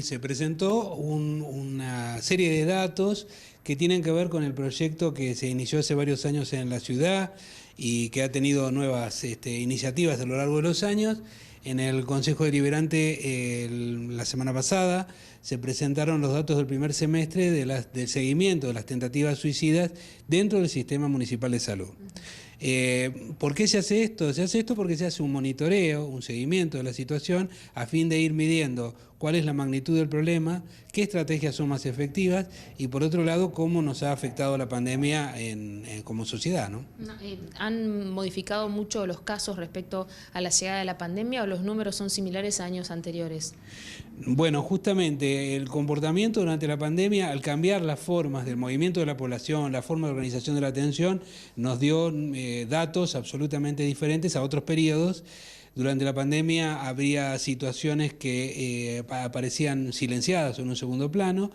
se presentó una serie de datos que tienen que ver con el proyecto que se inició hace varios años en la ciudad y que ha tenido nuevas iniciativas a lo largo de los años. En el Consejo Deliberante la semana pasada se presentaron los datos del primer semestre del seguimiento de las tentativas suicidas dentro del Sistema Municipal de Salud. ¿Por qué se hace esto? Se hace esto porque se hace un monitoreo, un seguimiento de la situación a fin de ir midiendo cuál es la magnitud del problema, qué estrategias son más efectivas y por otro lado cómo nos ha afectado la pandemia como sociedad, ¿no? ¿Han modificado mucho los casos respecto a la llegada de la pandemia o los números son similares a años anteriores? Bueno, justamente el comportamiento durante la pandemia, al cambiar las formas del movimiento de la población, la forma de organización de la atención, nos dio datos absolutamente diferentes a otros periodos. Durante la pandemia habría situaciones que aparecían silenciadas o en un segundo plano.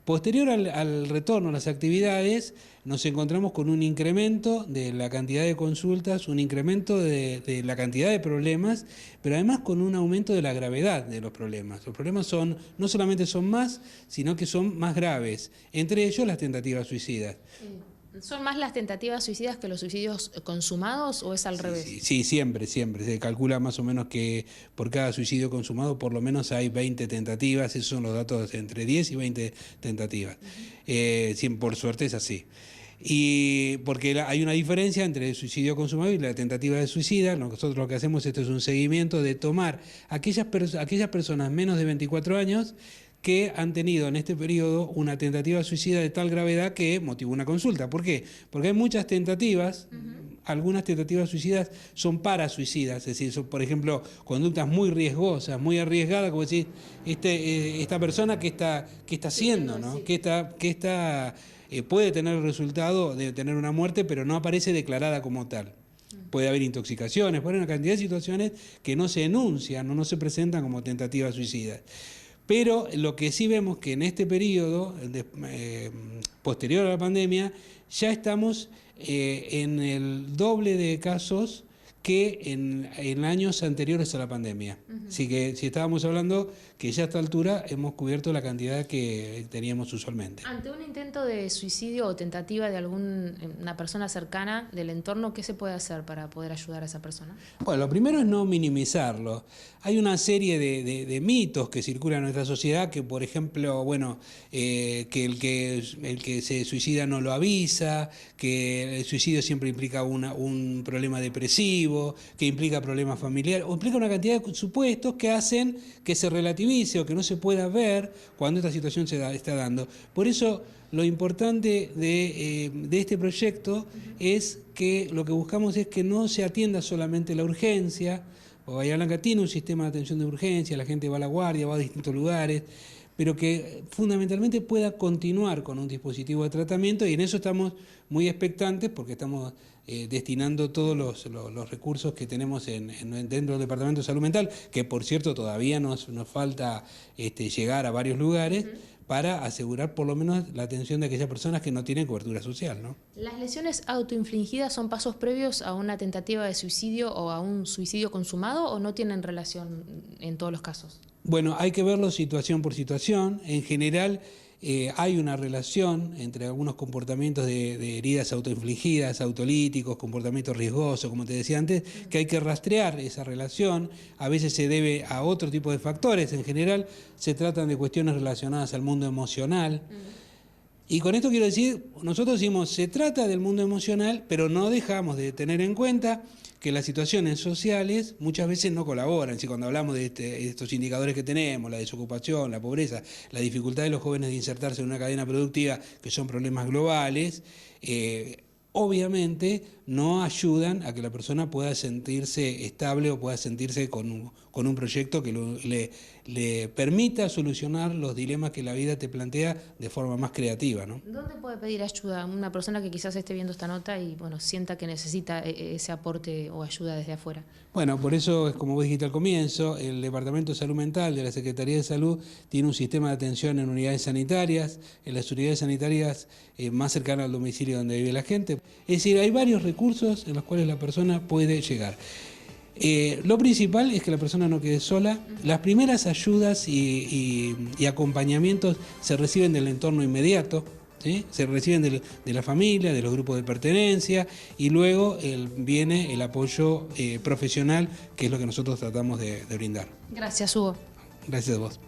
Posterior al retorno a las actividades, nos encontramos con un incremento de la cantidad de consultas, un incremento de la cantidad de problemas, pero además con un aumento de la gravedad de los problemas. Los problemas no solamente son más, sino que son más graves, entre ellos las tentativas suicidas. ¿Son más las tentativas suicidas que los suicidios consumados o es al revés? Sí, siempre. Se calcula más o menos que por cada suicidio consumado por lo menos hay 20 tentativas, esos son los datos entre 10 y 20 tentativas. Por suerte es así. Y porque hay una diferencia entre el suicidio consumado y la tentativa de suicida. Nosotros lo que hacemos es un seguimiento de tomar aquellas personas menos de 24 años que han tenido en este periodo una tentativa suicida de tal gravedad que motivó una consulta. ¿Por qué? Porque hay muchas tentativas, algunas tentativas suicidas son parasuicidas, es decir, son, por ejemplo, conductas muy riesgosas, muy arriesgadas, como decir, esta persona que está haciendo, ¿no? Puede tener el resultado de tener una muerte, pero no aparece declarada como tal. Puede haber intoxicaciones, puede haber una cantidad de situaciones que no se enuncian, no se presentan como tentativas suicidas. Pero lo que sí vemos que en este periodo posterior a la pandemia ya estamos en el doble de casos que en años anteriores a la pandemia. Así que si estábamos hablando que ya a esta altura hemos cubierto la cantidad que teníamos usualmente. Ante un intento de suicidio o tentativa de una persona cercana del entorno, ¿qué se puede hacer para poder ayudar a esa persona? Bueno, lo primero es no minimizarlo. Hay una serie de mitos que circulan en nuestra sociedad que, por ejemplo, que el que se suicida no lo avisa, que el suicidio siempre implica un problema depresivo, que implica problemas familiares, o implica una cantidad de supuestos que hacen que se relativice o que no se pueda ver cuando esta situación está dando. Por eso lo importante de este proyecto es que lo que buscamos es que no se atienda solamente la urgencia. Bahía Blanca tiene un sistema de atención de urgencia, la gente va a la guardia, va a distintos lugares, pero que fundamentalmente pueda continuar con un dispositivo de tratamiento, y en eso estamos muy expectantes porque estamos destinando todos los recursos que tenemos dentro del Departamento de Salud Mental, que por cierto todavía nos falta llegar a varios lugares, para asegurar por lo menos la atención de aquellas personas que no tienen cobertura social, ¿no? ¿Las lesiones autoinfligidas son pasos previos a una tentativa de suicidio o a un suicidio consumado o no tienen relación en todos los casos? Bueno, hay que verlo situación por situación. En general hay una relación entre algunos comportamientos de heridas autoinfligidas, autolíticos, comportamientos riesgosos, como te decía antes, que hay que rastrear esa relación. A veces se debe a otro tipo de factores. En general se tratan de cuestiones relacionadas al mundo emocional. Y con esto quiero decir, nosotros decimos, se trata del mundo emocional, pero no dejamos de tener en cuenta que las situaciones sociales muchas veces no colaboran. Si cuando hablamos de estos indicadores que tenemos, la desocupación, la pobreza, la dificultad de los jóvenes de insertarse en una cadena productiva, que son problemas globales, obviamente no ayudan a que la persona pueda sentirse estable o pueda sentirse con un proyecto que le permita solucionar los dilemas que la vida te plantea de forma más creativa, ¿no? ¿Dónde puede pedir ayuda una persona que quizás esté viendo esta nota y sienta que necesita ese aporte o ayuda desde afuera? Bueno, por eso, como vos dijiste al comienzo, el Departamento de Salud Mental de la Secretaría de Salud tiene un sistema de atención en unidades sanitarias, en las unidades sanitarias más cercanas al domicilio donde vive la gente. Es decir, hay varios recursos en los cuales la persona puede llegar. Lo principal es que la persona no quede sola. Las primeras ayudas y acompañamientos se reciben del entorno inmediato, ¿sí? Se reciben de la familia, de los grupos de pertenencia, y luego viene el apoyo profesional, que es lo que nosotros tratamos de brindar. Gracias, Hugo. Gracias a vos.